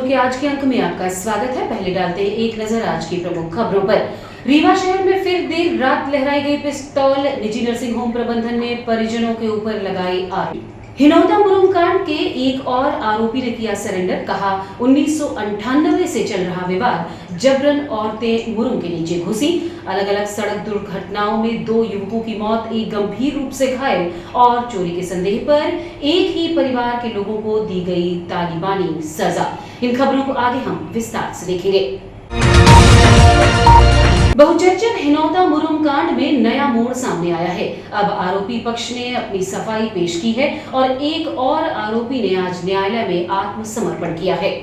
के आज के अंक में आपका स्वागत है। पहले डालते हैं एक नजर आज की प्रमुख खबरों पर। रीवा शहर में फिर देर रात लहराई गई पिस्तौल, निजी नर्सिंग होम प्रबंधन ने परिजनों के ऊपर लगाई आग। हिनौता मुरुम कांड के एक और आरोपी ने किया सरेंडर, कहा 1998 से चल रहा विवाद, जबरन औरतें मुरुम के नीचे घुसी। अलग अलग सड़क दुर्घटनाओं में 2 युवकों की मौत, एक गंभीर रूप से घायल और चोरी के संदेह पर एक ही परिवार के लोगों को दी गई तालिबानी सजा। इन खबरों को आगे हम विस्तार से देखेंगे। बहुचर्चित हिनौता मुरुम कांड में नया मोड़ सामने आया है। अब आरोपी पक्ष ने अपनी सफाई पेश की है और एक और आरोपी ने आज न्यायालय में आत्मसमर्पण किया है।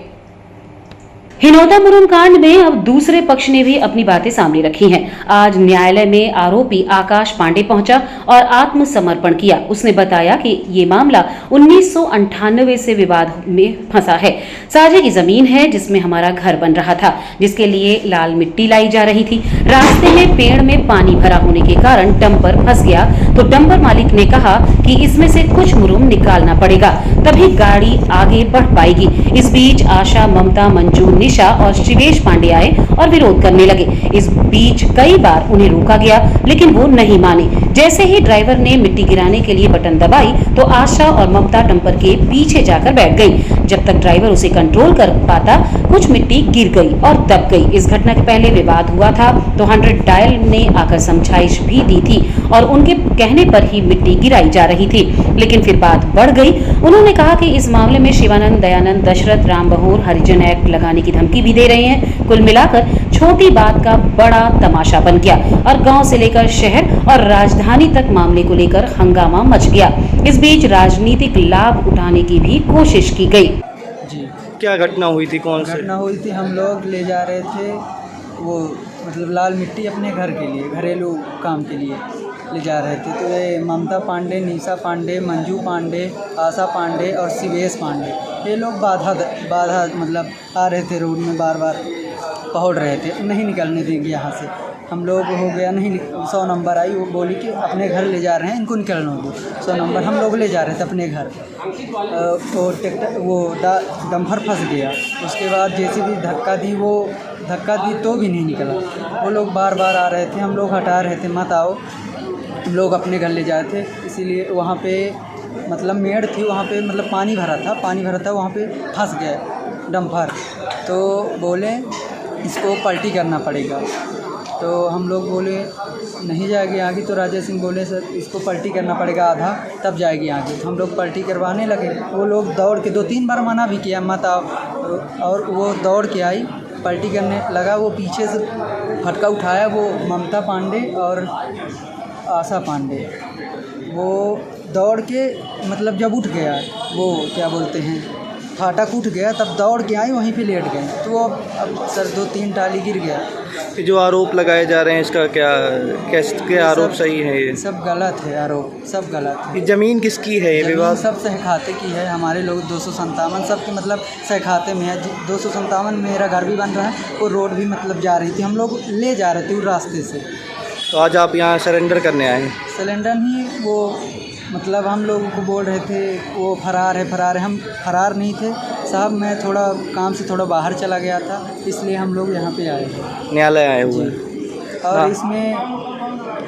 हिनौता मुरुम कांड में अब दूसरे पक्ष ने भी अपनी बातें सामने रखी हैं। आज न्यायालय में आरोपी आकाश पांडे पहुंचा और आत्मसमर्पण किया। उसने बताया कि ये मामला 1998 से विवाद में फंसा है। साझे की जमीन है जिसमें हमारा घर बन रहा था, जिसके लिए लाल मिट्टी लाई जा रही थी। रास्ते में पेड़ में पानी भरा होने के कारण डंपर फंस गया, तो डंपर मालिक ने कहा कि इसमें से कुछ मुरुम निकालना पड़ेगा, तभी गाड़ी आगे बढ़ पाएगी। इस बीच आशा, ममता, मंजू, निशा और शिवेश पांडे आए और विरोध करने लगे। इस बीच कई बार उन्हें रोका गया, लेकिन वो नहीं माने। जैसे ही ड्राइवर ने मिट्टी गिराने के लिए बटन दबाई तो आशा और ममता डंपर के पीछे जाकर बैठ गई। जब तक ड्राइवर उसे कंट्रोल कर पाता, कुछ मिट्टी गिर गई और दब गई। इस घटना के पहले विवाद हुआ था तो 100 डायल ने आकर समझाइश भी दी थी और उनके कहने पर ही मिट्टी गिराई जा रही थी, लेकिन फिर बात बढ़ गई। उन्होंने कहा कि इस मामले में शिवानंद, दयानंद, दशरथ, राम बहोर हरिजन एक्ट लगाने की धमकी भी दे रहे हैं। कुल मिलाकर छोटी बात का बड़ा तमाशा बन गया और गांव से लेकर शहर और राजधानी तक मामले को लेकर हंगामा मच गया। इस बीच राजनीतिक लाभ उठाने की भी कोशिश की गई। जी, क्या घटना हुई थी? कौन से घटना हुई थी, हम लोग ले जा रहे थे वो मतलब लाल मिट्टी अपने घर के लिए, घरेलू काम के लिए ले जा रहे थे। तो ये ममता पांडे, निशा पांडे, मंजू पांडे, आशा पांडे और शिवेश पांडे, ये लोग बाधा मतलब आ रहे थे रोड में, बार बार पहुँच रहे थे, नहीं निकलने देंगे यहाँ से। हम लोग हो गया नहीं, 100 नंबर आई, वो बोली कि अपने घर ले जा रहे हैं, इनको निकलने दो। 100 नंबर हम लोग ले जा रहे थे अपने घर। वो ट्रैक्टर वो डंपर फंस गया। उसके बाद जैसे भी धक्का दी तो भी नहीं निकला। वो लोग बार बार आ रहे थे, हम लोग हटा रहे थे, मत आओ, हम लोग अपने घर ले जाए थे। इसीलिए वहाँ पे मतलब मेड़ थी, वहाँ पे मतलब पानी भरा था, वहाँ पे फंस गया डंपर। तो बोले इसको पलटी करना पड़ेगा। तो हम लोग बोले नहीं जाएगी आगे। तो राजा सिंह बोले सर इसको पलटी करना पड़ेगा आधा, तब जाएगी आगे। तो हम लोग पलटी करवाने लगे। वो लोग दौड़ के 2-3 बार मना भी किया, मत आओ, और वो दौड़ के आई, पलटी करने लगा। वो पीछे से फटका उठाया, वो ममता पांडे और आशा पांडे, वो दौड़ के मतलब जब उठ गया, वो क्या बोलते हैं, फाटक उठ गया, तब दौड़ के आई, वहीं पे लेट गए। तो वो अब सर 2-3 टाली गिर गया। जो आरोप लगाए जा रहे हैं इसका क्या आरोप सही है? ये सब गलत है, आरोप सब गलत है। ये जमीन किसकी है? ये विवाद सब सहखाते की है। हमारे लोग 257 सबके मतलब सहखाते में है। 257 मेरा घर भी बन रहा है, वो रोड भी मतलब जा रही थी, हम लोग ले जा रहे थे उस रास्ते से। तो आज आप यहाँ सरेंडर करने आए हैं? सिलेंडर ही वो मतलब हम लोगों को बोल रहे थे वो फरार है। हम फरार नहीं थे साहब, मैं थोड़ा काम से थोड़ा बाहर चला गया था, इसलिए हम लोग यहाँ पे आए हैं, न्यायालय आए हुए। और हाँ। इसमें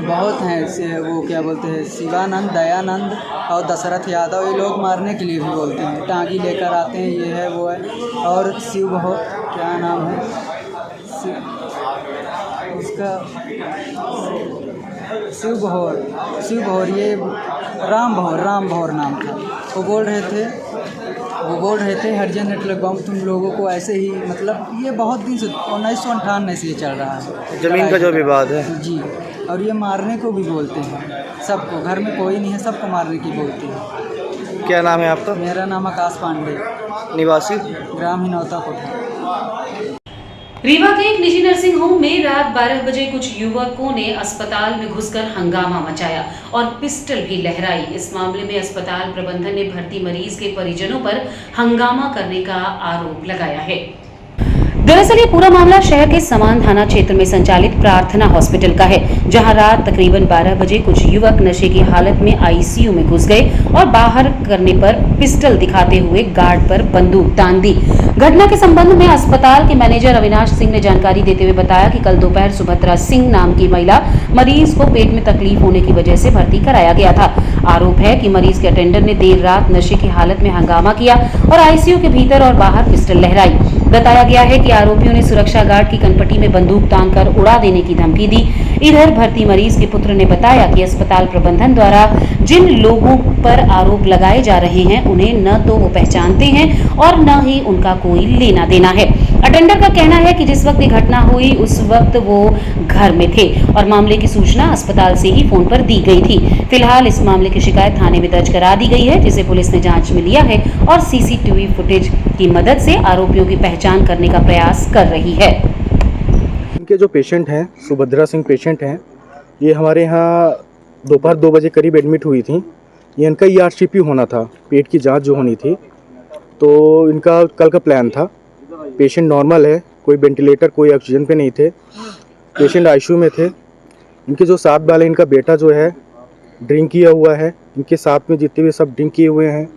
बहुत हैं, वो क्या बोलते हैं, शिवानंद, दयानंद और दशरथ यादव, ये लोग मारने के लिए भी बोलते हैं, टांगी लेकर आते हैं, ये है वो है। और शिव बहोर, क्या नाम है उसका, शिव बहोर, ये राम बहोर नाम था। वो बोल रहे थे हरिजन एक्ट लगाऊं तुम लोगों को, ऐसे ही मतलब ये बहुत दिन से 1998 से ये चल रहा है जमीन का जो विवाद है जी। और ये मारने को भी बोलते हैं सबको, घर में कोई नहीं है, सबको मारने की बोलते हैं। क्या नाम है आपका? मेरा नाम आकाश पांडे, निवासी ग्राम हिनौता कोटा। रीवा के एक निजी नर्सिंग होम में रात 12 बजे कुछ युवकों ने अस्पताल में घुसकर हंगामा मचाया और पिस्टल भी लहराई। इस मामले में अस्पताल प्रबंधन ने भर्ती मरीज के परिजनों पर हंगामा करने का आरोप लगाया है। दरअसल ये पूरा मामला शहर के समान थाना क्षेत्र में संचालित प्रार्थना हॉस्पिटल का है, जहां रात तकरीबन 12 बजे कुछ युवक नशे की हालत में आईसीयू में घुस गए और बाहर करने पर पिस्टल दिखाते हुए गार्ड पर बंदूक तान दी। घटना के संबंध में अस्पताल के मैनेजर अविनाश सिंह ने जानकारी देते हुए बताया कि कल दोपहर सुभद्रा सिंह नाम की महिला मरीज को पेट में तकलीफ होने की वजह से भर्ती कराया गया था। आरोप है कि मरीज के अटेंडर ने देर रात नशे की हालत में हंगामा किया और आईसीयू के भीतर और बाहर पिस्टल लहराई। बताया गया है कि आरोपियों ने सुरक्षा गार्ड की कनपटी में बंदूक तानकर उड़ा देने की धमकी दी। इधर भर्ती मरीज के पुत्र ने बताया कि अस्पताल प्रबंधन द्वारा जिन लोगों पर आरोप लगाए जा रहे हैं उन्हें न तो वो पहचानते हैं और न ही उनका कोई लेना देना है। अटेंडर का कहना है कि जिस वक्त ये घटना हुई उस वक्त वो घर में थे और मामले की सूचना अस्पताल से ही फोन पर दी गई थी। फिलहाल इस मामले की शिकायत थाने में दर्ज करा दी गई है, जिसे पुलिस ने जांच में लिया है और सीसीटीवी फुटेज की मदद से आरोपियों की पहचान करने का प्रयास कर रही है। इनके जो पेशेंट हैं, सुभद्रा सिंह पेशेंट हैं, ये हमारे यहाँ दोपहर 2 बजे करीब एडमिट हुई थी। ये इनका ERCP होना था, पेट की जांच जो होनी थी, तो इनका कल का प्लान था। पेशेंट नॉर्मल है, कोई वेंटिलेटर कोई ऑक्सीजन पे नहीं थे, पेशेंट आईसीयू में थे। इनके जो साथ वाले इनका बेटा जो है ड्रिंक किया हुआ है, इनके साथ में जितने भी सब ड्रिंक किए हुए हैं।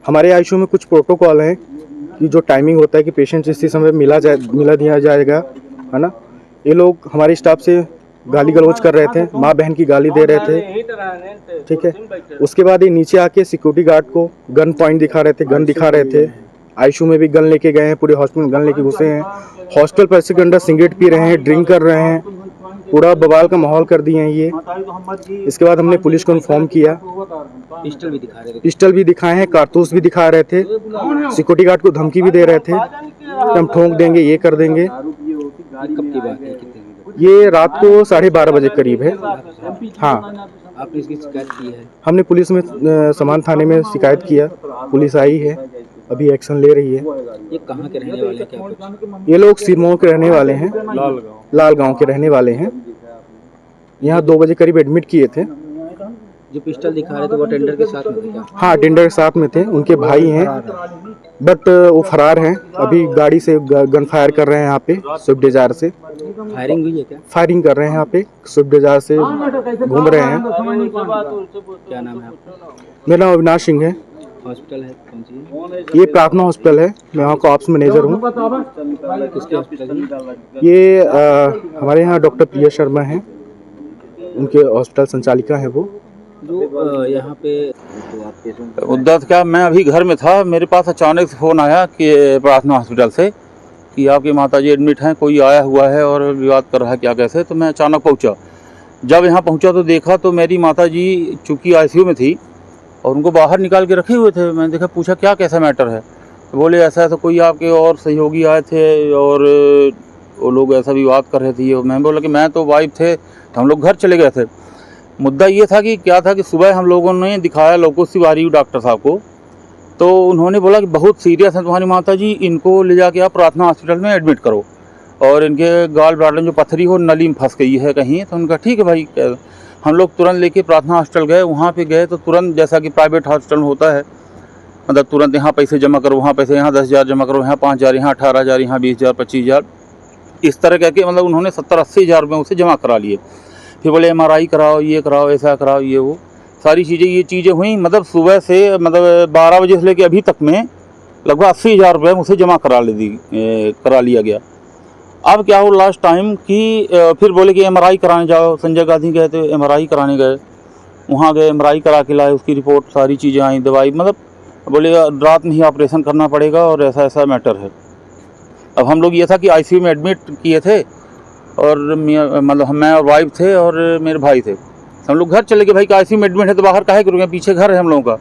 हमारे आईसीयू में कुछ प्रोटोकॉल हैं कि जो टाइमिंग होता है कि पेशेंट इसी समय मिला दिया जाएगा, है ना। ये लोग हमारे स्टाफ से गाली गलौज कर रहे थे, माँ बहन की गाली दे रहे थे, ठीक है। उसके बाद ये नीचे आके सिक्योरिटी गार्ड को गन पॉइंट दिखा रहे थे, गन दिखा रहे थे। आईसीयू में भी गन लेके गए हैं, पूरे हॉस्पिटल में गन लेके घुसे हैं। हॉस्टल पर के अंदर सिगरेट पी रहे हैं, ड्रिंक कर रहे हैं, पूरा बवाल का माहौल कर दिए हैं ये। इसके बाद हमने पुलिस को इन्फॉर्म किया। पिस्टल भी दिखाए हैं, कारतूस भी दिखा रहे थे, सिक्योरिटी गार्ड को धमकी भी दे रहे थे कि हम ठोक देंगे, ये कर देंगे। ये रात को 12:30 बजे करीब है। हाँ, आपने इसकी शिकायत की है? हमने पुलिस में समान थाने में शिकायत किया, पुलिस आई है, अभी एक्शन ले रही है। ये कहाँ के रहने वाले हैं, क्या कुछ? ये लोग सिरमौर के रहने वाले हैं, लाल गांव के रहने वाले हैं। यहाँ 2 बजे करीब एडमिट किए थे। जो पिस्टल दिखा रहे थे वो टेंडर के साथ में थे क्या? हाँ, टेंडर के साथ में थे, उनके भाई हैं, बट वो फरार हैं। अभी गाड़ी से गन फायर कर रहे हैं यहाँ पे, स्विफ्ट डिजायर से फायरिंग हुई है क्या? फायरिंग कर रहे हैं यहाँ पे, स्विफ्ट डिजायर से घूम रहे हैं। क्या नाम है आपका? मेरा नाम अविनाश सिंह है। हॉस्पिटल है कौन सी? ये प्रार्थना हॉस्पिटल है, मैं वहाँ का ऑप्स मैनेजर हूँ। किसके हॉस्पिटल? ये हमारे यहाँ डॉक्टर प्रिया शर्मा हैं, उनके हॉस्पिटल संचालिका है वो। जो यहाँ पे मुद्दा क्या, मैं अभी घर में था, मेरे पास अचानक से फ़ोन आया कि प्रार्थना हॉस्पिटल से कि आपकी माताजी एडमिट हैं, कोई आया हुआ है और विवाद कर रहा है क्या कैसे। तो मैं अचानक पहुंचा। जब यहाँ पहुंचा तो देखा तो मेरी माताजी चूँकि आईसीयू में थी और उनको बाहर निकाल के रखे हुए थे। मैंने देखा, पूछा क्या कैसा मैटर है, तो बोले ऐसा ऐसा कोई आपके और सहयोगी आए थे और वो लोग ऐसा विवाद कर रहे थे। मैं बोला कि मैं तो वाइफ थे, तो हम लोग घर चले गए थे। मुद्दा ये था कि क्या था कि सुबह हम लोगों ने दिखाया लोकोस तिवारी डॉक्टर साहब को, तो उन्होंने बोला कि बहुत सीरियस है तुम्हारी माताजी, इनको ले जाके आप प्रार्थना हॉस्पिटल में एडमिट करो और इनके गाल ब्लाडर जो पत्थरी हो नली में फंस गई है कहीं। तो उनका ठीक है भाई। हम लोग तुरंत लेके प्रार्थना हॉस्पिटल गए। वहाँ पे गए तो तुरंत जैसा कि प्राइवेट हॉस्पिटल में होता है, मतलब तुरंत यहाँ पैसे जमा करो, वहाँ पैसे, यहाँ 10,000 जमा करो, यहाँ 5,000, यहाँ 18,000, यहाँ 20,000, 25,000, इस तरह करके मतलब उन्होंने 70-80 हज़ार रुपये उसे जमा करा लिए। फिर बोले MRI कराओ, ये कराओ, ऐसा कराओ, ये वो सारी चीज़ें, ये चीज़ें हुई। मतलब सुबह से मतलब 12 बजे से लेकर अभी तक में लगभग 80,000 रुपये उसे जमा करा लिया गया। अब क्या हो लास्ट टाइम कि फिर बोले कि MRI कराने जाओ। संजय गांधी गए थे, MRI कराने गए, वहाँ गए, MRI करा के लाए, उसकी रिपोर्ट सारी चीज़ें आई, दवाई, मतलब बोले रात में ही ऑपरेशन करना पड़ेगा और ऐसा ऐसा मैटर है। अब हम लोग ये था कि ICU में एडमिट किए थे और मतलब मैं और वाइफ थे और मेरे भाई थे। हम लोग घर चले गए, भाई का ICU में एडमिट है तो बाहर काहे करोगे, पीछे घर है हम लोगों का।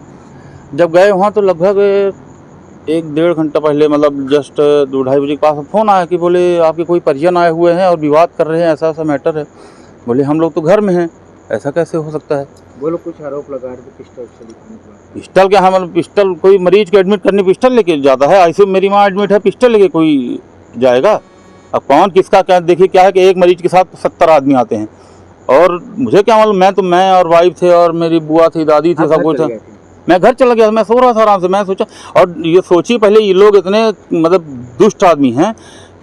जब गए वहाँ तो लगभग 1-1.5 घंटा पहले, मतलब जस्ट 2-2:30 बजे के पास फ़ोन आया कि बोले आपके कोई परिजन आए हुए हैं और विवाद कर रहे हैं, ऐसा ऐसा मैटर है। बोले हम लोग तो घर में हैं, ऐसा कैसे हो सकता है। वो लोग कुछ आरोप लगा रहे थे पिस्टल से। पिस्टल क्या है, मतलब पिस्टल कोई मरीज को एडमिट करने पिस्टल लेके जाता है? ICU में मेरी माँ एडमिट है, पिस्टल लेके कोई जाएगा? अब कौन किसका क्या, देखिए क्या है कि एक मरीज के साथ 70 आदमी आते हैं और मुझे क्या मालूम, मैं और वाइफ थे और मेरी बुआ थी, दादी थी, सब कुछ था। मैं घर चला गया, मैं सो रहा था आराम से। मैं सोचा, और ये सोचिए पहले ये लोग इतने मतलब दुष्ट आदमी हैं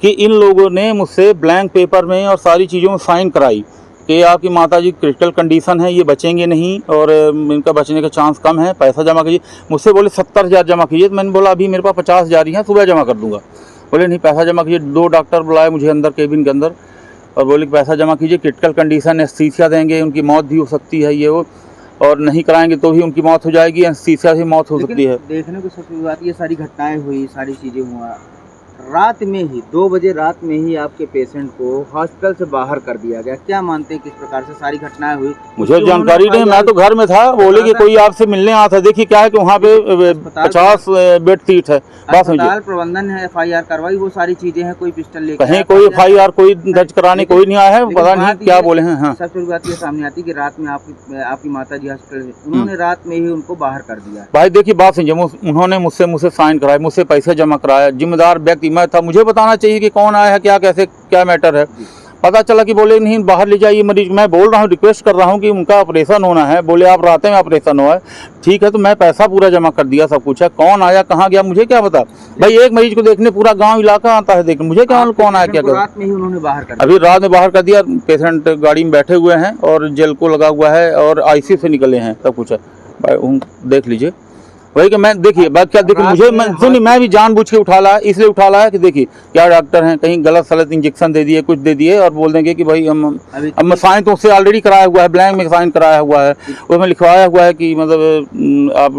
कि इन लोगों ने मुझसे ब्लैंक पेपर में और सारी चीज़ों में साइन कराई कि आपकी माताजी क्रिटिकल कंडीशन है, ये बचेंगे नहीं और इनका बचने का चांस कम है, पैसा जमा कीजिए। मुझसे बोले 70,000 जमा कीजिए। तो मैंने बोला अभी मेरे पास 50,000 ही हैं, सुबह जमा कर दूंगा। बोले नहीं, पैसा जमा कीजिए। 2 डॉक्टर बुलाए मुझे अंदर केबिन के अंदर और बोले पैसा जमा कीजिए, क्रिटिकल कंडीशन, एनेस्थीसिया देंगे, उनकी मौत भी हो सकती है, ये वो, और नहीं कराएंगे तो भी उनकी मौत हो जाएगी, एनेस्थीसिया से मौत हो सकती है। देखने को सबसे बात, ये सारी घटनाएं हुई, सारी चीज़ें हुआ, रात में ही 2 बजे रात में ही आपके पेशेंट को हॉस्पिटल से बाहर कर दिया गया। क्या मानते हैं किस प्रकार से सारी घटनाएं हुई? मुझे जानकारी नहीं, मैं तो घर में था। बोले कि कोई आपसे मिलने आया था। देखिए क्या है कि वहाँ पे 50 बेड सीट है। बस अस्पताल प्रबंधन है, FIR कार्रवाई, वो सारी चीजें हैं, कोई पिस्टल लेकर कहीं कोई FIR कोई दर्ज कराने कोई नहीं आया है, पता नहीं क्या बोले हैं। हाँ, सबसे बड़ी बात ये सामने आती है कि रात में आपकी माता जी हॉस्पिटल में, उन्होंने रात में ही उनको बाहर कर दिया। भाई देखिए बात सुनिए, उन्होंने मुझसे साइन कराए, मुझसे पैसे जमा कराया, जिम्मेदार व्यक्ति मैं था, मुझे बताना चाहिए कि कौन आया है, क्या कैसे क्या मैटर है। पता चला कि बोले नहीं बाहर ले जाइए मरीज। मैं बोल रहा हूँ, रिक्वेस्ट कर रहा हूँ कि उनका ऑपरेशन होना है। बोले आप रात में ऑपरेशन हुआ है, ठीक है। तो मैं पैसा पूरा जमा कर दिया, सब कुछ है। कौन आया कहाँ गया मुझे क्या पता। भाई एक मरीज को देखने पूरा गांव इलाका आता है देखने, मुझे क्या कौन आया क्या कर। रात में ही उन्होंने बाहर कर दिया। अभी रात में बाहर कर दिया। पेशेंट गाड़ी में बैठे हुए हैं और जेल को लगा हुआ है और ICU से निकले हैं, सब कुछ है। भाई देख लीजिए वही कि मैं, देखिए बात क्या, देखिए मुझे सुनिए, मैं भी जानबूझ के उठा लाया, इसलिए उठा लाया कि देखिए क्या डॉक्टर हैं, कहीं गलत सलत इंजेक्शन दे दिए, कुछ दे दिए और बोल देंगे कि भाई हम साइन तो उससे ऑलरेडी कराया हुआ है, ब्लैंक में साइन कराया हुआ है, उसमें लिखवाया हुआ है कि मतलब आप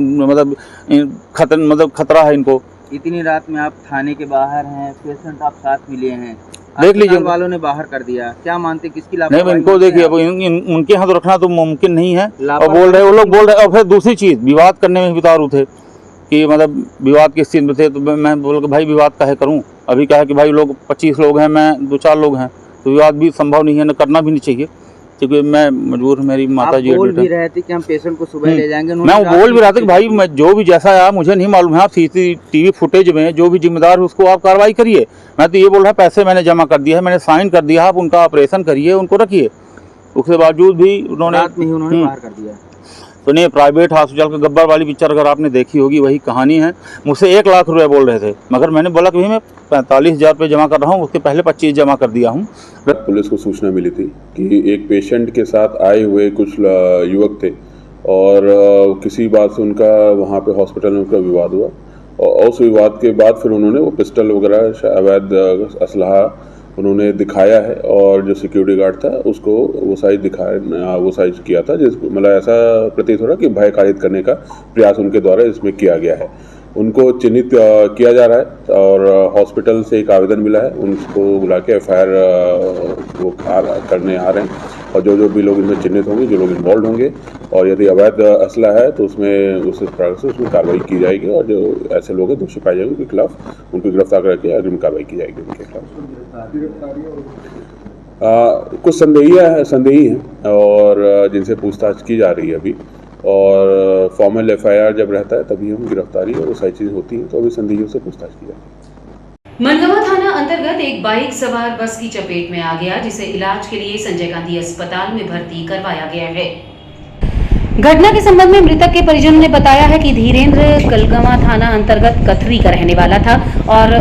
खतरा है इनको। इतनी रात में आप थाने के बाहर हैं, पेशेंट आप साथ मिले हैं, देख लीजिए वालों ने बाहर कर दिया, क्या मानते किसकी नहीं। लापरवाही? इनको देखिए अब उनके हाथ रखना तो मुमकिन नहीं है। और बोल रहे वो लोग बोल रहे, और फिर दूसरी चीज़ विवाद करने में भी उतारू थे कि मतलब विवाद किस चीज़ में थे। तो मैं बोल के भाई विवाद काहे करूं, अभी क्या है कि भाई लोग 25 लोग हैं, मैं 2-4 लोग हैं, तो विवाद भी संभव नहीं है, न करना भी नहीं चाहिए, क्योंकि मैं मजबूर, मेरी माता जी बोल भी रहे थे कि हम पेशेंट को सुबह ले जाएंगे। मैं बोल भी रहा था कि भाई मैं जो भी जैसा आया मुझे नहीं मालूम है, आप CCTV फुटेज में जो भी जिम्मेदार है उसको आप कार्रवाई करिए। मैं तो ये बोल रहा, पैसे मैंने जमा कर दिया है, मैंने साइन कर दिया, आप उनका ऑपरेशन करिए, उनको रखिए। उसके बावजूद भी उन्होंने रात में ही उन्होंने बाहर कर दिया। तो नहीं, प्राइवेट हॉस्पिटल का गब्बर वाली पिक्चर अगर आपने देखी होगी वही कहानी है। मुझसे 1 लाख रुपए बोल रहे थे, मगर मैंने बोला कि भाई मैं 45,000 रुपये जमा कर रहा हूँ, उसके पहले 25 जमा कर दिया हूँ। पुलिस को सूचना मिली थी कि एक पेशेंट के साथ आए हुए कुछ युवक थे और किसी बात से उनका वहाँ पे हॉस्पिटल में उनका विवाद हुआ, और उस विवाद के बाद फिर उन्होंने वो पिस्टल वगैरह अवैध असलहा उन्होंने दिखाया है, और जो सिक्योरिटी गार्ड था उसको वो साइज किया था, जिस मतलब ऐसा प्रतीत हो रहा कि भय कारित करने का प्रयास उनके द्वारा इसमें किया गया है। उनको चिन्हित किया जा रहा है और हॉस्पिटल से एक आवेदन मिला है, उनको बुला के FIR वो करने आ रहे हैं, और जो भी लोग इनमें चिन्हित होंगे, जो लोग इन्वॉल्व होंगे, और यदि अवैध असला है तो उसमें उस प्रकार से उसमें कार्रवाई की जाएगी, और जो ऐसे लोग हैं दोषी पाए जाएंगे उनके खिलाफ उनको गिरफ्तार करके अग्रिम कार्रवाई की जाएगी उनके खिलाफ। कुछ संदेही हैं और जिनसे पूछताछ की जा रही है अभी, और फॉर्मल FIR जब रहता है तभी हम गिरफ्तारी और वो सारी चीज़ें होती हैं, तो अभी संदेहियों से पूछताछ की जाती है। मनगवा थाना अंतर्गत एक बाइक सवार बस की चपेट में आ गया, जिसे इलाज के लिए संजय गांधी अस्पताल में भर्ती करवाया गया है। घटना के संबंध में मृतक के परिजनों ने बताया है कि धीरेन्द्र कलगवा थाना अंतर्गत कथरी का रहने वाला था और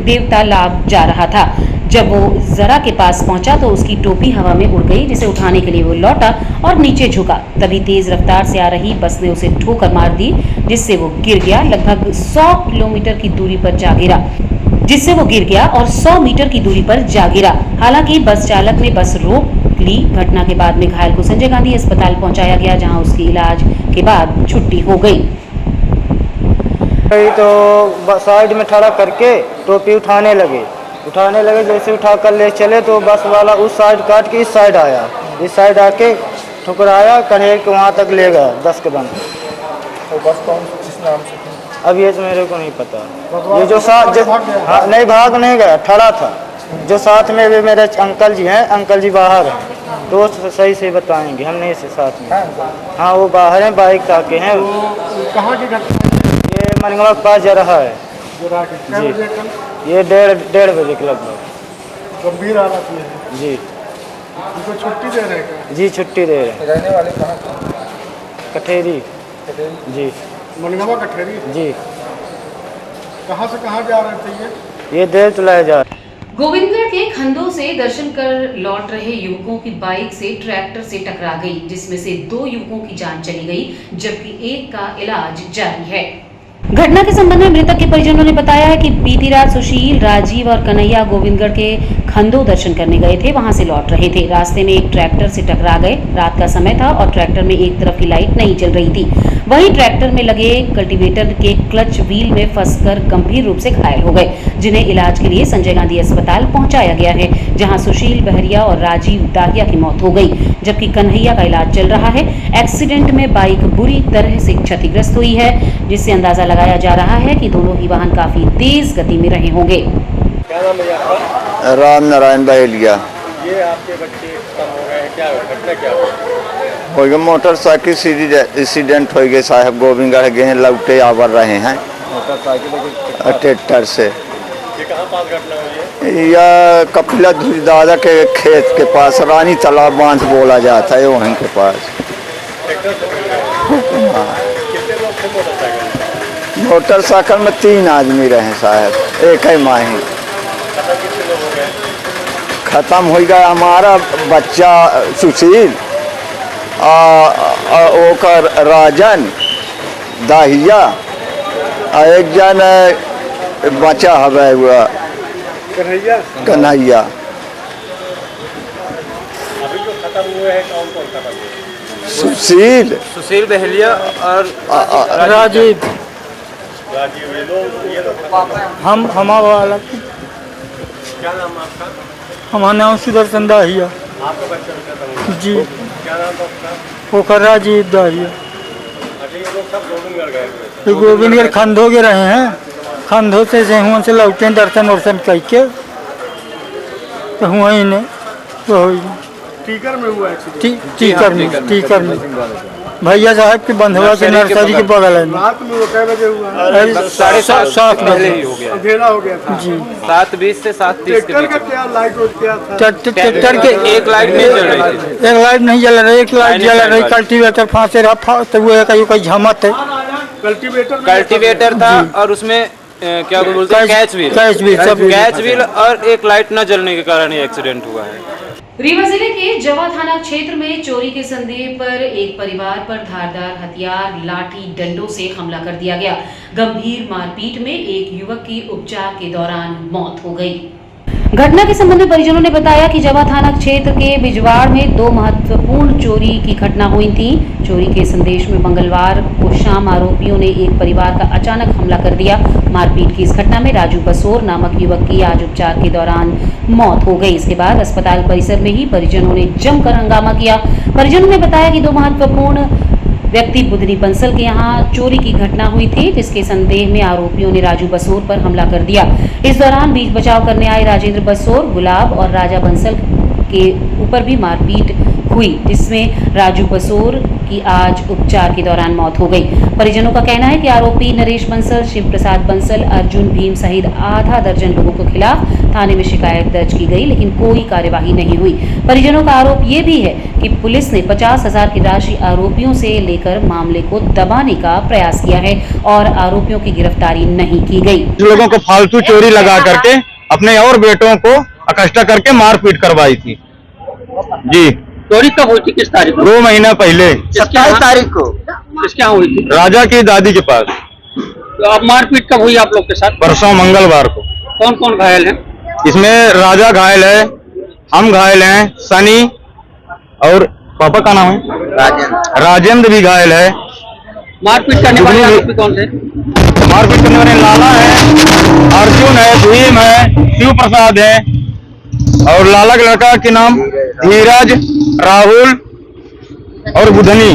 देवता लाभ जा रहा था। जब वो जरा के पास पहुंचा तो उसकी टोपी हवा में उड़ गई, जिसे उठाने के लिए वो लौटा और नीचे झुका। तभी तेज रफ्तार से आ रही बस ने उसे ठोकर मार दी, जिससे वो गिर गया। लगभग 100 किलोमीटर की दूरी पर जा गिरा, जिससे वो गिर गया और 100 मीटर की दूरी पर जा गिरा। हालांकि बस चालक ने बस रोक ली। घटना के बाद में घायल को संजय गांधी अस्पताल पहुंचाया गया, जहां उसकी इलाज के बाद छुट्टी हो गई। तो साइड में खड़ा करके टोपी उठाने लगे। जैसे उठा कर ले चले तो बस वाला उस साइड काट के इस साइड आया, इस साइड आके ठुकराया, कन्हेर के वहाँ तक ले गया 10 कदम। तो बस कौन किस नाम से थी? अब ये तो मेरे को नहीं पता। ये जो साथ नहीं भाग नहीं गया, खड़ा था। जो साथ में भी मेरे अंकल जी हैं, अंकल जी बाहर हैं, तो सही से बताएंगे, हम नहीं से साथ में। हाँ वो बाहर हैं, बाइक ताके हैं। कहाँ की घटना? ये मनगवा के पास जा रहा है जी। ये 1:30 बजे के लगभग। गंभीर हालत में है जी। उनको छुट्टी दे रहे हैं? जी छुट्टी दे रहे हैं। रहने वाले कहाँ? कठेरी। कठेरी जी मनगवा कठेरी। जी। कहाँ से कहाँ जा रहे थे ये देव चलाया जा गोविंदगढ़ के खंडों से दर्शन कर लौट रहे युवकों की बाइक से ट्रैक्टर से टकरा गई, जिसमें से 2 युवकों की जान चली गई जबकि एक का इलाज जारी है। घटना के संबंध में मृतक के परिजनों ने बताया है कि बीती रात सुशील, राजीव और कन्हैया गोविंदगढ़ के खंडों दर्शन करने गए थे, वहां से लौट रहे थे। रास्ते में एक ट्रैक्टर से टकरा गए। रात का समय था और ट्रैक्टर में एक तरफ की लाइट नहीं जल रही थी। वहीं ट्रैक्टर में लगे कल्टीवेटर के क्लच व्हील में फंसकर गंभीर रूप से घायल हो गए, जिन्हें इलाज के लिए संजय गांधी अस्पताल पहुंचाया गया है, जहां सुशील बहरिया और राजीव दाहिया की मौत हो गई, जबकि कन्हैया का इलाज चल रहा है। एक्सीडेंट में बाइक बुरी तरह से क्षतिग्रस्त हुई है, जिससे अंदाजा लगाया जा रहा है कि दोनों ही वाहन काफी तेज गति में रहे होंगे। क्या नाम है आपका? राम नारायण बहेलिया। ये आपके बच्चे कम हो गए हैं, क्या घटना क्या हुई? हो गया मोटरसाइकिल से एक्सीडेंट हो गए साहब। गोविंदगढ़ गए हैं, लौटे आवर रहे हैं मोटरसाइकिल ट्रैक्टर से। ये कहाँ पास घटना हुई है? या कपिला धुरी दादा के खेत के पास, रानी तालाब बांध बोला जाता है वहीं के पास। ट्रैक्टर से गिर गए। हाँ। कितने लोग थे मोटरसाइकिल? मोटरसाइकिल में 3 आदमी रहे साहब, एक ही माही। खत्म कितने लोग हो गए? खत्म हो गया हमारा बच्चा सुशील, ओकर राजन दाहिया, एक जन बचा हवे हुआ कन्हैया। कन्हैया। अभी जो खत्म हुए हैं कौन कौन खत्म हुए? सुशील बहलिया और राजीव। राजीव, ये लोग खत्म। हम हमारा वाला क्या नाम आपका? हमारा नाम सुदर्शन दाहिया। आपका बच्चा भी खत्म हुआ? जी। क्या नाम था उसका? पोखर राजीव दाहिया। अच्छा, ये लोग सब गोविंदगढ़ गए हुए थे। ये गोविंदगढ़ खंडो के रहे हैं। खंडो से हुआ से लौटे दर्शन वर्शन करके तो हुआ ही नहीं तो टीकर में हुआ एक्सीडेंट? टीकर में भैया साहब के बंधुआ के नर्सरी के बगल है। रात में वो कै बजे हुआ? 7:30 पहले ही हो गया, अंधेरा हो गया था। जी। 7:20 से 7:30 ट्रैक्टर का क्या लाइट वाइट क्या था? ट्रैक्टर के एक लाइट नहीं जल रही थी। एक लाइट नहीं जल रही, एक लाइट जल रही। कल्टीवेटर फांसे रहा तो वो कहीं झमत है। कल्टीवेटर था और उसमें क्या बोलते हैं, कैच व्हील और एक लाइट न जलने के कारण ये एक्सीडेंट हुआ है। रीवा जिले के जवा थाना क्षेत्र में चोरी के संदेह पर एक परिवार पर धारदार हथियार, लाठी, डंडों से हमला कर दिया गया। गंभीर मारपीट में एक युवक की उपचार के दौरान मौत हो गई। घटना के संबंध में परिजनों ने बताया कि जवा थाना क्षेत्र के बिजवाड़ में 2 महत्वपूर्ण चोरी की घटना हुई थी। चोरी के संदेश में मंगलवार को शाम आरोपियों ने एक परिवार का अचानक हमला कर दिया। मारपीट की इस घटना में राजू बसोर नामक युवक की आज उपचार के दौरान मौत हो गई। इसके बाद अस्पताल परिसर में ही परिजनों ने जमकर हंगामा किया। परिजनों ने बताया कि 2 महत्वपूर्ण व्यक्ति बुधनी बंसल के यहाँ चोरी की घटना हुई थी, जिसके संदेह में आरोपियों ने राजू बसोर पर हमला कर दिया। इस दौरान बीच बचाव करने आए राजेंद्र बसोर, गुलाब और राजा बंसल के ऊपर भी मारपीट हुई, जिसमें राजू बसोर की आज उपचार के दौरान मौत हो गई। परिजनों का कहना है कि आरोपी नरेश बंसल, शिव प्रसाद बंसल, अर्जुन भीम सहित आधा दर्जन लोगों के खिलाफ थाने में शिकायत दर्ज की गई, लेकिन कोई कार्यवाही नहीं हुई। परिजनों का आरोप ये भी है कि पुलिस ने 50,000 की राशि आरोपियों से लेकर मामले को दबाने का प्रयास किया है और आरोपियों की गिरफ्तारी नहीं की गई। लोगों को फालतू चोरी लगा करके अपने और बेटों को इकट्ठा करके मारपीट करवाई थी। जी। चोरी कब हुई थी, किस तारीख को? 2 महीना पहले 27 तारीख को। किसके यहाँ हुई थी? राजा की दादी के पास। तो अब मारपीट कब हुई आप लोग के साथ? परसों मंगलवार को। कौन कौन घायल है? इसमें राजा घायल है, हम घायल हैं, सनी और पापा का नाम है राजेंद्र भी घायल है। मारपीट करने वाले आरोपी कौन थे? मारपीट करने वाले लाला है, अर्जुन है, भीम है, शिव प्रसाद है और लाला के लड़का के नाम धीरज, राहुल और बुधनी।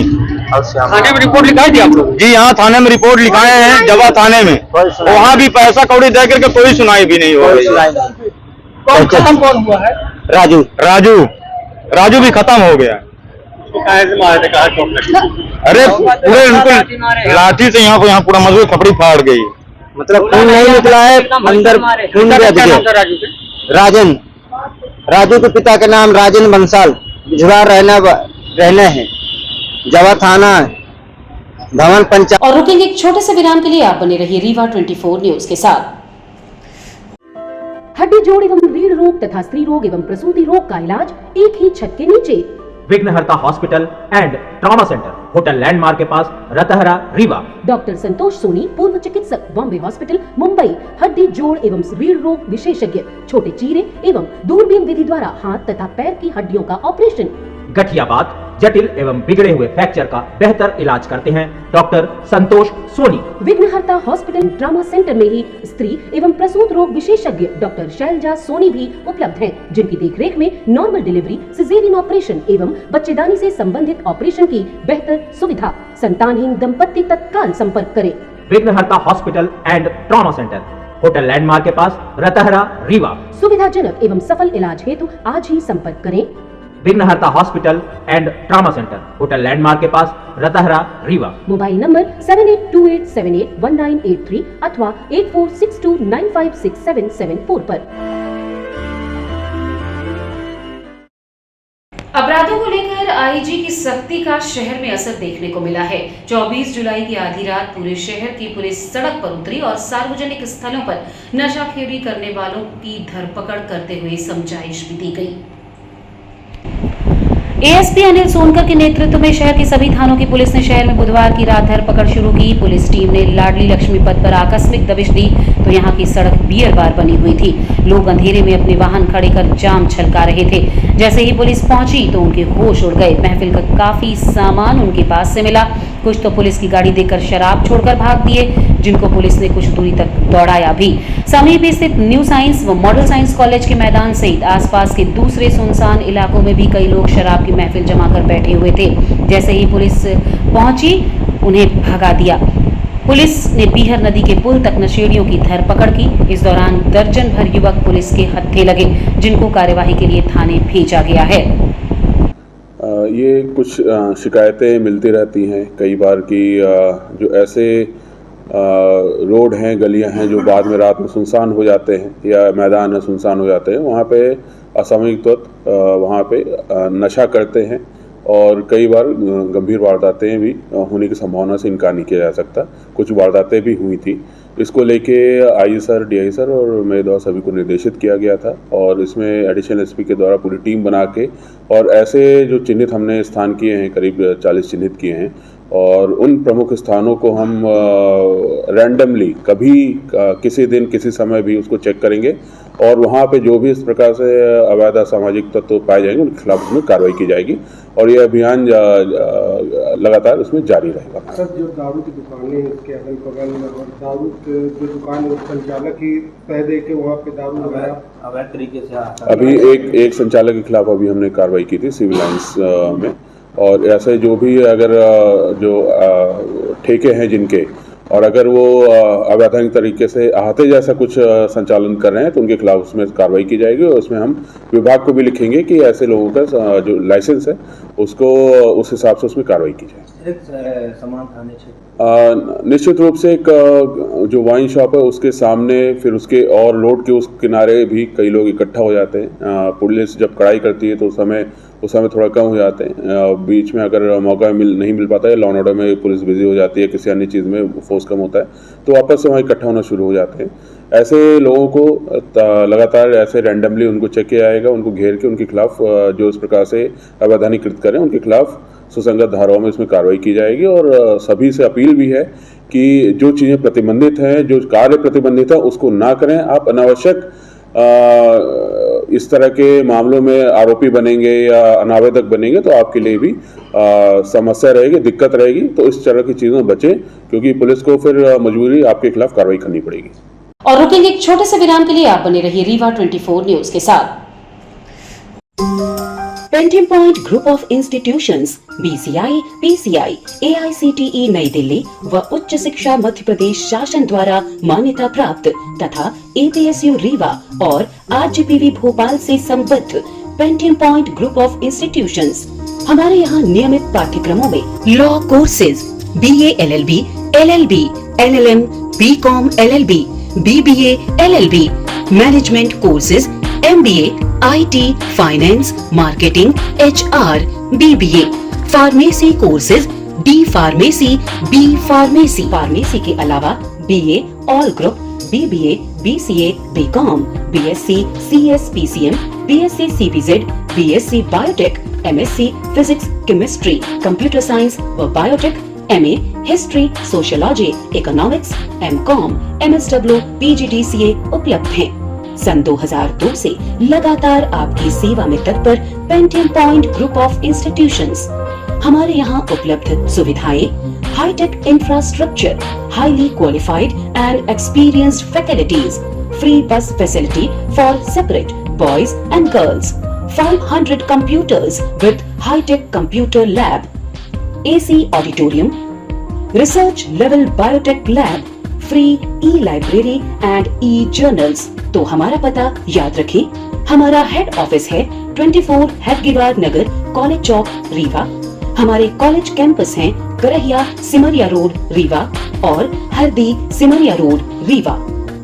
थाने में रिपोर्ट लिखाई थी आप लोग? जी हाँ, थाने में रिपोर्ट लिखाए हैं, जवा थाने में। वहाँ भी पैसा कौड़ी दे करके कोई सुनाई भी नहीं हो रही। कौन खत्म कौन हुआ है? राजू भी खत्म हो गया। अरे पूरे उनको लाठी से यहाँ पूरा मजबूत खपड़ी फाड़ गई। मतलब खून नहीं निकला है, अंदर खून राजन, राजू के पिता का नाम राजन बंसल, बिजवार रहने हैं, जवा थाना भवन पंचायत। और रुकेंगे एक छोटे से विराम के लिए, आप बने रहिए रीवा 24 न्यूज के साथ। हड्डी जोड़ एवं रीढ़ रोग तथा स्त्री रोग एवं प्रसूति रोग का इलाज एक ही छत के नीचे। विघ्नहर्ता hospital and trauma centre, hotel landmark के पास, रतहरा, रीवा। डॉक्टर संतोष सोनी, पूर्व चिकित्सक, बॉम्बे हॉस्पिटल, मुंबई। हड्डी जोड़ एवं रीढ़ रोग विशेषज्ञ, छोटे चीरे एवं दूरबीन विधि द्वारा हाथ तथा पैर की हड्डियों का ऑपरेशन। गठियाबात, जटिल एवं बिगड़े हुए फ्रैक्चर का बेहतर इलाज करते हैं डॉक्टर संतोष सोनी। विघ्नहर्ता हॉस्पिटल ट्रॉमा सेंटर में ही स्त्री एवं प्रसूत रोग विशेषज्ञ डॉक्टर शैलजा सोनी भी उपलब्ध हैं, जिनकी देखरेख में नॉर्मल डिलीवरी, सिजेरियन ऑपरेशन एवं बच्चेदानी से संबंधित ऑपरेशन की बेहतर सुविधा। संतानहीन दंपत्ति तत्काल संपर्क करें। विघ्नहर्ता hospital and trauma centre, hotel landmark के पास, रतहरा, रीवा। सुविधाजनक एवं सफल इलाज हेतु आज ही संपर्क करें। विघ्नहर्ता hospital and trauma centre, hotel landmark के पास, रतहरा, रीवा। मोबाइल नंबर 7828781983 अथवा 8462956774 पर। अपराधों को लेकर आईजी की सख्ती का शहर में असर देखने को मिला है। 24 जुलाई की आधी रात पूरे शहर की पुलिस सड़क पर उतरी और सार्वजनिक स्थलों पर नशाखेड़ी करने वालों की धरपकड़ करते हुए समझाइश भी दी गई। एएसपी अनिल सोनकर के नेतृत्व में शहर की सभी थानों की पुलिस ने शहर में बुधवार की रात धरपकड़ शुरू की। पुलिस टीम ने लाडली लक्ष्मी पथ पर आकस्मिक दबिश दी तो यहां की सड़क बियर बार बनी हुई थी। लोग अंधेरे में अपने वाहन खड़े कर जाम छलका रहे थे। जैसे ही पुलिस पहुंची तो उनके होश उड़ गए। महफिल का काफी सामान उनके पास से मिला। कुछ तो पुलिस की गाड़ी देखकर शराब छोड़कर भाग दिए, जिनको पुलिस ने कुछ दूरी तक दौड़ाया भी। समीप स्थित न्यू साइंस व मॉडल साइंस कॉलेज के मैदान सहित आसपास के दूसरे सुनसान इलाकों में भी कई लोग शराब की महफिल जमाकर बैठे हुए थे। जैसे ही पुलिस पहुंची उन्हें भगा दिया। पुलिस ने बीहर नदी के पुल तक नशेड़ियों की धरपकड़ की। इस दौरान दर्जन भर युवक पुलिस के हत्थे लगे, जिनको कार्यवाही के लिए थाने भेजा गया है। ये कुछ शिकायतें मिलती रहती हैं कई बार कि जो ऐसे रोड हैं, गलियां हैं जो बाद में रात में सुनसान हो जाते हैं या मैदान में सुनसान हो जाते हैं, वहाँ पे असामयिक तत्व वहाँ पे नशा करते हैं और कई बार गंभीर वारदातें भी होने की संभावना से इनकार नहीं किया जा सकता। कुछ वारदातें भी हुई थी। इसको लेके आई सर, डीआई सर और मेरे द्वारा सभी को निर्देशित किया गया था और इसमें एडिशनल एसपी के द्वारा पूरी टीम बना के और ऐसे जो चिन्हित हमने स्थान किए हैं, करीब 40 चिन्हित किए हैं और उन प्रमुख स्थानों को हम रैंडमली कभी किसी दिन किसी समय भी उसको चेक करेंगे और वहाँ पे जो भी इस प्रकार से अवैध असामाजिक तत्व पाए जाएंगे उनके खिलाफ उसमें कार्रवाई की जाएगी और ये अभियान लगातार उसमें जारी रहेगा। सर, जो दारू की दुकानें हैं उसके अगल बगल और दारू के जो दुकान है संचालक ही तय दे के वहाँ पे दारू लगाया अवैध तरीके से। अभी एक संचालक के खिलाफ अभी हमने कार्रवाई की थी सिविल लाइंस में और ऐसे जो भी अगर जो ठेके हैं जिनके और अगर वो अवैधानिक तरीके से अहाते जैसा कुछ संचालन कर रहे हैं तो उनके खिलाफ उसमें कार्रवाई की जाएगी और उसमें हम विभाग को भी लिखेंगे कि ऐसे लोगों का जो लाइसेंस है उसको उस हिसाब से उसमें कार्रवाई की जाए। समान थाने क्षेत्र निश्चित रूप से एक जो वाइन शॉप है उसके सामने फिर उसके और रोड के उस किनारे भी कई लोग इकट्ठा हो जाते हैं। पुलिस जब कड़ाई करती है तो उस समय थोड़ा कम हो जाते हैं। बीच में अगर मौका नहीं मिल पाता है, लॉ एंड ऑर्डर में पुलिस बिजी हो जाती है, किसी अन्य चीज़ में फोर्स कम होता है तो वापस से वहाँ इकट्ठा होना शुरू हो जाते हैं। ऐसे लोगों को लगातार ऐसे रैंडमली उनको चेक किया जाएगा, उनको घेर के उनके खिलाफ जो इस प्रकार से अवैधानिक कृत करें उनके खिलाफ सुसंगत धाराओं में इसमें कार्रवाई की जाएगी और सभी से अपील भी है कि जो चीज़ें प्रतिबंधित हैं, जो कार्य प्रतिबंधित है उसको ना करें। आप अनावश्यक इस तरह के मामलों में आरोपी बनेंगे या अनावेदक बनेंगे तो आपके लिए भी समस्या रहेगी, दिक्कत रहेगी। तो इस तरह की चीज़ों बचें क्योंकि पुलिस को फिर मजबूरी आपके खिलाफ कार्रवाई करनी पड़ेगी। और रुकेंगे एक छोटे से विराम के लिए, आप बने रहिए रीवा 24 न्यूज के साथ। Painting point group of institutions BCI, PCI, AICTE नई दिल्ली व उच्च शिक्षा मध्य प्रदेश शासन द्वारा मान्यता प्राप्त तथा एपीएसयू रीवा और आरजीपीवी भोपाल से संबद्ध painting point group of institutions. हमारे यहाँ नियमित पाठ्यक्रमों में law courses, BA LLB, LLB, LLM, BCom LLB, BBA LLB, management courses, MBA, IT, finance, marketing, HR, BBA, pharmacy courses, D pharmacy, B pharmacy, pharmacy के अलावा BA all group, BBA, BCA, BCom, BSc, CS, PCM, BSc CBZ, BSc biotech, MSc physics, chemistry, computer science व biotech, MA history, sociology, economics, MCom, MSW, PGDCA उपलब्ध हैं। सन 2002 से लगातार आपकी सेवा में तत्पर Pentium point group of institutions. हमारे यहाँ उपलब्ध सुविधाएं, hi-tech infrastructure, highly qualified and experienced faculties, free bus facility for separate boys and girls, 500 computers with high-tech computer lab, AC auditorium, research level biotech lab, free e-library and e-journals। तो हमारा पता याद रखें, हमारा हेड ऑफिस है 24 हेडगेवार नगर, college चौक, रीवा। हमारे college campus हैं Karahiya Simaria road, Rewa और हरदी सिमरिया रोड, रीवा।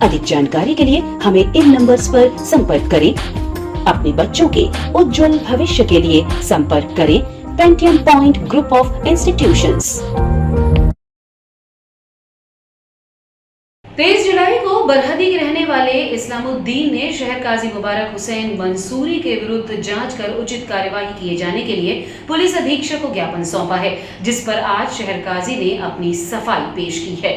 अधिक जानकारी के लिए हमें इन नंबर्स पर संपर्क करें। अपने बच्चों के उज्जवल भविष्य के लिए संपर्क करें Pentium point group of institutions. 23 जुलाई को बरहदी के रहने वाले इस्लामुद्दीन ने शहर काजी मुबारक हुसैन मंसूरी के विरुद्ध जांच कर उचित कार्यवाही किए जाने के लिए पुलिस अधीक्षक को ज्ञापन सौंपा है, जिस पर आज शहर काजी ने अपनी सफाई पेश की है।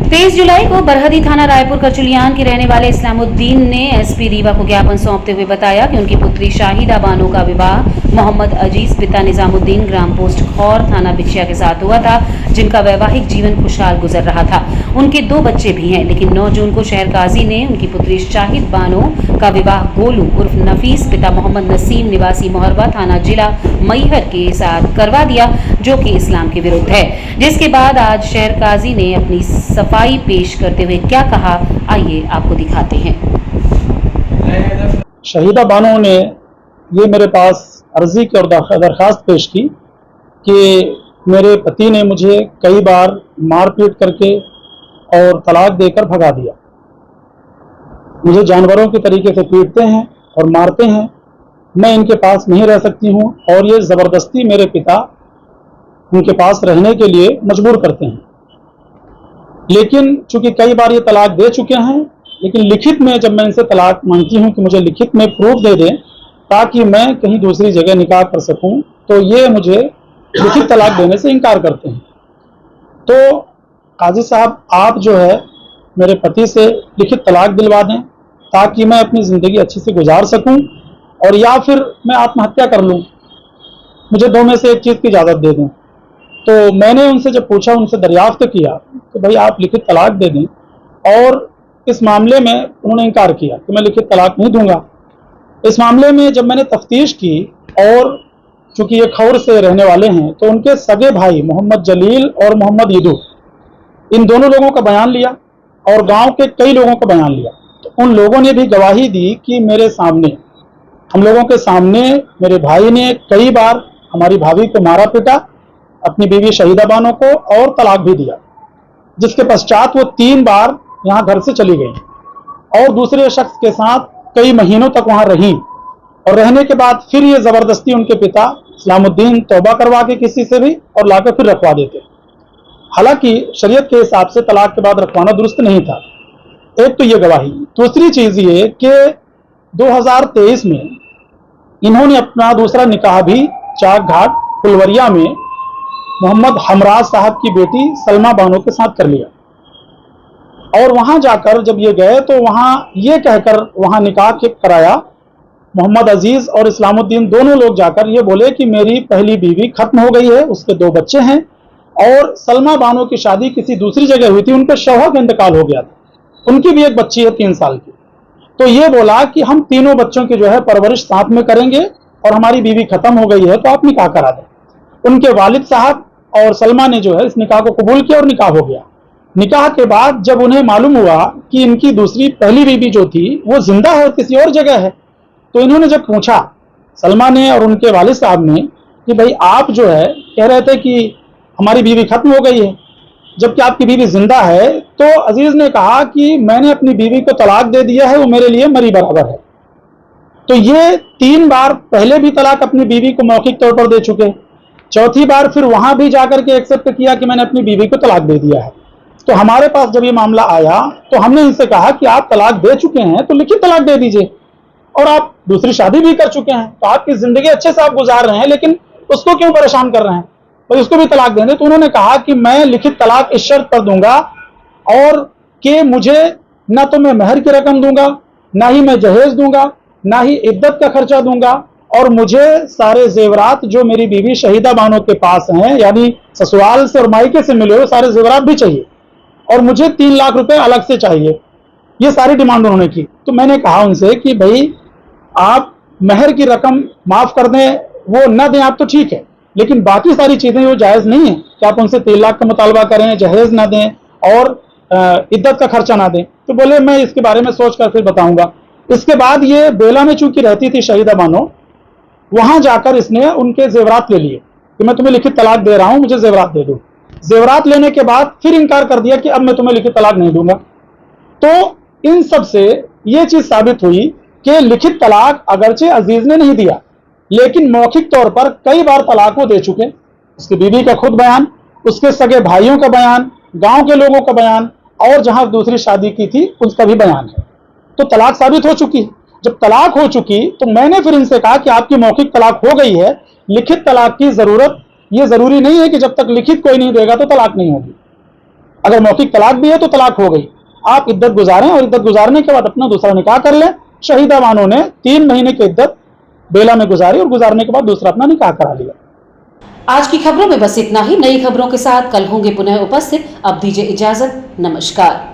23 जुलाई को बरहदी थाना रायपुर करचुलियान के रहने वाले इस्लामुद्दीन ने एसपी रीवा को ज्ञापन सौंपते हुए बताया कि उनकी पुत्री शाहिदा बानो का विवाह मोहम्मद अजीज पिता निजामुद्दीन ग्राम पोस्ट खौर थाना बिछिया के साथ हुआ था, जिनका वैवाहिक जीवन खुशहाल गुजर रहा था। उनके 2 बच्चे भी हैं, लेकिन 9 जून को शहर काजी ने उनकी पुत्री शाहिद बानो का विवाह गोलू उर्फ नफीस पिता मोहम्मद नसीम निवासी मोहरबा थाना जिला मैहर के साथ करवा दिया, जो कि इस्लाम के विरुद्ध है। जिसके बाद आज शहर काजी ने अपनी सफाई पेश करते हुए क्या कहा, आइए आपको दिखाते हैं। शहीदा बानो ने ये मेरे पास अर्जी की और दरख्वास्त पेश की कि मेरे पति ने मुझे कई बार मारपीट करके और तलाक देकर भगा दिया। मुझे जानवरों के तरीके से पीटते हैं और मारते हैं। मैं इनके पास नहीं रह सकती हूँ और ये ज़बरदस्ती मेरे पिता उनके पास रहने के लिए मजबूर करते हैं। लेकिन चूंकि कई बार ये तलाक दे चुके हैं, लेकिन लिखित में जब मैं इनसे तलाक मांगती हूँ कि मुझे लिखित में प्रूफ दे दें ताकि मैं कहीं दूसरी जगह निकाह कर सकूं, तो ये मुझे लिखित तलाक देने से इनकार करते हैं। तो काजी साहब, आप जो है मेरे पति से लिखित तलाक दिलवा दें ताकि मैं अपनी ज़िंदगी अच्छे से गुजार सकूं, और या फिर मैं आत्महत्या कर लूं। मुझे 2 में से एक चीज़ की इजाज़त दे दें। तो मैंने उनसे जब पूछा, उनसे दरियाफ्त किया कि भाई आप लिखित तलाक दे दें, और इस मामले में उन्होंने इनकार किया कि मैं लिखित तलाक नहीं दूंगा। इस मामले में जब मैंने तफ्तीश की, और चूंकि ये खौर से रहने वाले हैं, तो उनके सगे भाई मोहम्मद जलील और मोहम्मद यदू, इन दोनों लोगों का बयान लिया और गांव के कई लोगों का बयान लिया। तो उन लोगों ने भी गवाही दी कि मेरे सामने, हम लोगों के सामने मेरे भाई ने कई बार हमारी भाभी को मारा पीटा, अपनी बीवी शहीदा बानो को, और तलाक भी दिया, जिसके पश्चात वो 3 बार यहाँ घर से चली गई और दूसरे शख्स के साथ कई महीनों तक वहाँ रही, और रहने के बाद फिर ये ज़बरदस्ती उनके पिता इस्लामुद्दीन तौबा करवा के किसी से भी और लाकर फिर रखवा देते। हालांकि शरीयत के हिसाब से तलाक के बाद रखवाना दुरुस्त नहीं था। एक तो ये गवाही, दूसरी चीज़ ये कि 2023 में इन्होंने अपना दूसरा निकाह भी चाक घाट फुलवरिया में मोहम्मद हमराज साहब की बेटी सलमा बानो के साथ कर लिया। और वहां जाकर जब ये गए तो वहां ये कहकर वहां निकाह कराया, मोहम्मद अजीज और इस्लामुद्दीन दोनों लोग जाकर ये बोले कि मेरी पहली बीवी खत्म हो गई है, उसके 2 बच्चे हैं, और सलमा बानो की शादी किसी दूसरी जगह हुई थी, उनके शौहर का इंतकाल हो गया था, उनकी भी एक बच्ची है 3 साल की। तो ये बोला कि हम तीनों बच्चों की जो है परवरिश साथ में करेंगे, और हमारी बीवी खत्म हो गई है तो आप निकाह करा दें। उनके वालिद साहब और सलमा ने जो है इस निकाह को कबूल किया और निकाह हो गया। निकाह के बाद जब उन्हें मालूम हुआ कि इनकी दूसरी पहली बीवी जो थी वो जिंदा है और किसी और जगह है, तो इन्होंने जब पूछा, सलमा ने और उनके वालिद साहब ने, कि भाई आप जो है कह रहे थे कि हमारी बीवी खत्म हो गई है, जबकि आपकी बीवी जिंदा है, तो अजीज ने कहा कि मैंने अपनी बीवी को तलाक दे दिया है, वो मेरे लिए मरी बराबर है। तो ये 3 बार पहले भी तलाक अपनी बीवी को मौखिक तौर पर दे चुके, चौथी बार फिर वहां भी जाकर के एक्सेप्ट किया कि मैंने अपनी बीवी को तलाक दे दिया है। तो हमारे पास जब ये मामला आया तो हमने इनसे कहा कि आप तलाक दे चुके हैं तो लिखित तलाक दे दीजिए, और आप दूसरी शादी भी कर चुके हैं तो आपकी जिंदगी अच्छे से आप गुजार रहे हैं, लेकिन उसको क्यों परेशान कर रहे हैं, तो उसको भी तलाक देंगे। तो उन्होंने कहा कि मैं लिखित तलाक इस शर्त पर दूंगा और कि मुझे ना तो मैं महर की रकम दूंगा, ना ही मैं जहेज दूंगा, ना ही इद्दत का खर्चा दूंगा, और मुझे सारे जेवरात जो मेरी बीवी शहीदा बानो के पास हैं, यानी ससुराल से और मायके से मिले हुए सारे जेवरात भी चाहिए, और मुझे 3 लाख रुपए अलग से चाहिए। ये सारी डिमांड उन्होंने की। तो मैंने कहा उनसे कि भाई आप महर की रकम माफ कर दें, वो न दें आप तो ठीक है, लेकिन बाकी सारी चीजें वो जायज नहीं है कि आप उनसे 3 लाख का मुतालबा करें, जहेज ना दें और इद्दत का खर्चा ना दें। तो बोले मैं इसके बारे में सोच कर फिर बताऊंगा। इसके बाद ये बेला में चूंकि रहती थी शहीदा बानो, वहां जाकर इसने उनके जेवरात ले लिए कि मैं तुम्हें लिखित तलाक दे रहा हूं, मुझे जेवरात दे दो। जेवरात लेने के बाद फिर इनकार कर दिया कि अब मैं तुम्हें लिखित तलाक नहीं दूंगा। तो इन सब से ये चीज साबित हुई कि लिखित तलाक अगरचे अजीज ने नहीं दिया, लेकिन मौखिक तौर पर कई बार तलाक वो दे चुके। उसकी बीवी का खुद बयान, उसके सगे भाइयों का बयान, गांव के लोगों का बयान, और जहां दूसरी शादी की थी उसका भी बयान है। तो तलाक साबित हो चुकी। जब तलाक हो चुकी तो मैंने फिर इनसे कहा कि आपकी मौखिक तलाक हो गई है, लिखित तलाक की जरूरत, ये जरूरी नहीं है कि जब तक लिखित कोई नहीं देगा तो तलाक नहीं होगी। अगर मौखिक तलाक भी है तो तलाक हो गई। आप इद्दत गुजारें और इद्दत गुजारने के बाद अपना दूसरा निकाह कर लें। शहीदा बानो ने 3 महीने की इद्दत बेला में गुजारी और गुजारने के बाद दूसरा अपना निकाह करा लिया। आज की खबरों में बस इतना ही। नई खबरों के साथ कल होंगे पुनः उपस्थित। अब दीजिए इजाजत। नमस्कार।